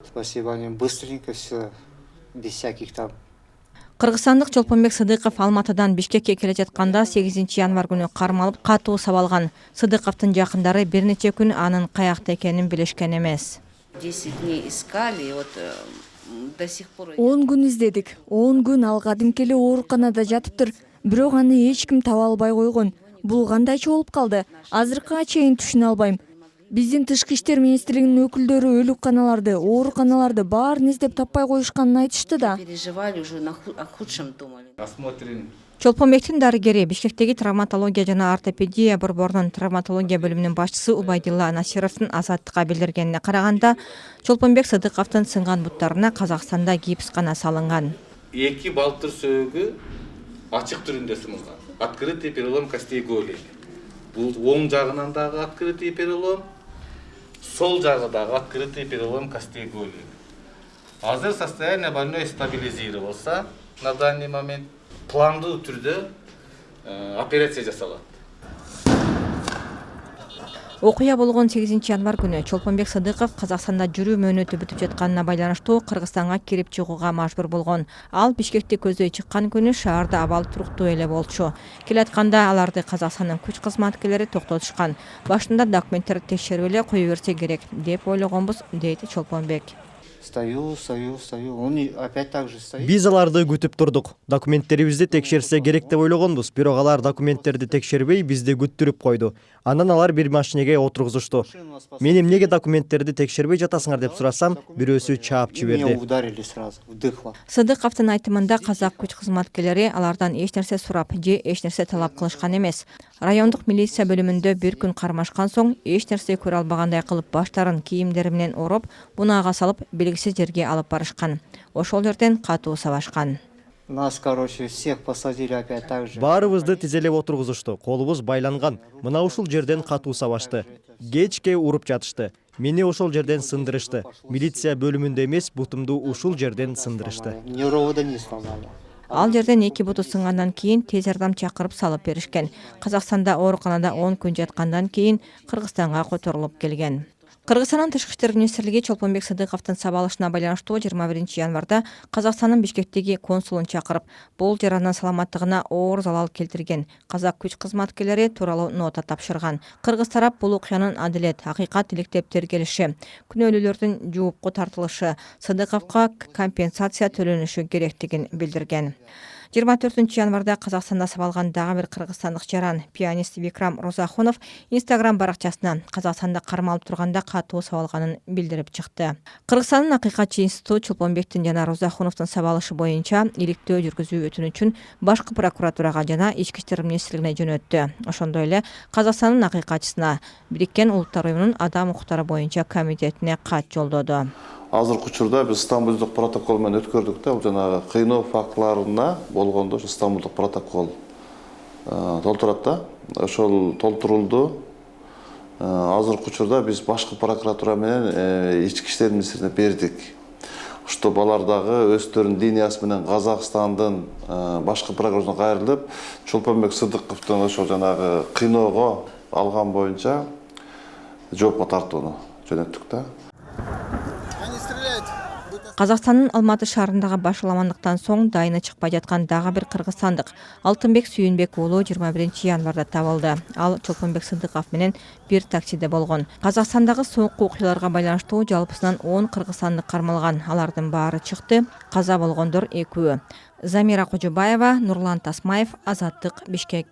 Спасибо, они быстренько все, без всяких там. Кыргызстандык Чолпонбек Сыдыков Алматыдан Бишкекке келе жатканда 8 январ күнү кармалып катуу сабалган. Сыдыковдун жакындары бир нече күн анын каякта экенин билишкен эмес. 10 дней искали, вот до сих пор. 10 күн издедик. 10 күн ал кадимки эле ооруканада жатыптыр. Бирок аны эч ким таба албай койгон. Бул кандайча болуп калды? Азыркыга чейин түшүнө албайм. Биздин Тышкы иштер министрлигинин өкүлдөрү өлүкканаларды, ооруканаларды баарын издеп таппай коюшканын айтышты да. Переживали уже о худшем думали. Посмотрим. Чолпонбектин дарыгери Бишкектеги травматология жана ортопедия борборунун травматология бөлүмүнүн башчысы Убайдилла Насировдун Азаттыкка билдиргенине караганда, Чолпонбек Сыдыковдун сынган буттарына Казакстанда гипс гана салынган. 2 балтыр сөөгү ачык түрүндө сынган. Открытый перелом костей голени. Бул оң жагынан дагы открытый перелом, сол жагы дагы открытый перелом костей голени. Азыр состояние больной стабилизировался. На данный момент пландуу түрдө операция жасалат. Окуя болгон 8 январ күнү Чолпонбек Сыдыков Казакстанда жүрүү мөөнөтү бүтүп жатканына байланыштуу Кыргызстанга кирип чыгууга мажбур болгон. Ал Бишкекти көздөй чыккан күнү шаарда абал туруктуу эле болчу. Келатканда аларды Казакстандын күч кызматкерлери токтотушкан. Башында документтерди текшерип эле кое берсе керек деп ойлогонбуз, дейт Чолпонбек. Стою. Он опять так же стоит. Биз аларды күтүп турдук. Документтерибизди текшерсе керек деп ойлогонбуз. Бирок алар документтерди текшербей бизди күттүрүп койду. Анан алар бир машинеге отургузушту. Мен эмнеге документтерди текшербей жатасыңар деп сурасам, бирөөсү чаап И меня жиберди. ударили сразу, вдыхло. Сыдыковдун айтымында казак күч кызматкерлери алардан эч нерсе сурап же эч нерсе талап кылышкан эмес. Райондук милиция бөлүмүндө бир күн кармашкан соң эч нерсе көрө албагандай кылып баштарын кийимдери менен ороп, бунаага салып белгисиз жерге алып барышкан. Ошол жерден катуу сабашкан. Нас, короче, всех посадили опять так же. Баарыбызды тизелеп отургузушту. Колубуз байланган. Мына ушул жерден катуу сабашты. Кечке уруп жатышты. Мени ошол жерден сындырышты. Милиция бөлүмүндө эмес, бутумду ушул жерден сындырышты. Ни ровода не сломали. Ал жерден 2 буту сынгандан кийин тез жардам чакырып салып беришкен. Казакстанда ооруканада 10 күн жаткандан кийин Кыргызстанга которулуп келген. Кыргызстандын Тышкы иштер министрлиги Чолпонбек Сыдыковдун сабалышына байланыштуу 21 январда Казакстандын Бишкектеги консулун чакырып, бул жаранын саламаттыгына оор залал келтирген казак күч кызматкерлери тууралуу нота тапшырган. Кыргыз тарап бул окуянын адилет, акыйкат иликтеп тергелиши, күнөөлүүлөрдүн жоопко тартылышы, Сыдыковго компенсация төлөнүшү керектигин билдирген. 24 январда Казакстанда сабалган дагы бир кыргызстандык жаран пианист Викрам Розахунов Instagram баракчасына Казакстанда кармалып турганда катуу сабалганын билдирип чыкты. Кыргызстандын акыйкатчы институту Чолпонбектин жана Розахуновдун сабалышы боюнча иликтөө жүргүзүү өтүнүчүн башкы прокуратурага жана Ички иштер министрлигине жөнөттү. Ошондой эле Казакстандын акыйкатчысына Бириккен Улуттар уюмунун адам укуктары боюнча комитетине кат жолдоду. Азыркы учурда биз Стамбулдук протокол менен өткөрдүк да, бул жанагы кыйноо фактыларына болгондо ушу Стамбулдук протокол толтурат да. Ошол толтурулду. Азыркы учурда биз башкы прокуратура менен Ички иштер министрлигине бердик. Ушто балар дагы өздөрүнүн линиясы менен Казакстандын башкы прокуратурасына кайрылып, Чолпонбек Сыдыковдун ошол жанагы кыйноого алган боюнча жоопко тартууну жөнөттүк да. Казакстандын Алматы шаарындагы башаламандыктан соң дайыны чыкпай жаткан дагы бир кыргызстандык Алтынбек Сүйүнбек уулу 21 январда табылды. Ал Чолпонбек Сыдыков менен бир таксиде болгон. Казакстандагы соңку окуяларга байланыштуу жалпысынан 10 кыргызстандык кармалган. Алардын баары чыкты. Каза болгондор 2. Замира Кожобаева, Нурлан Тасмаев, Азаттык, Бишкек.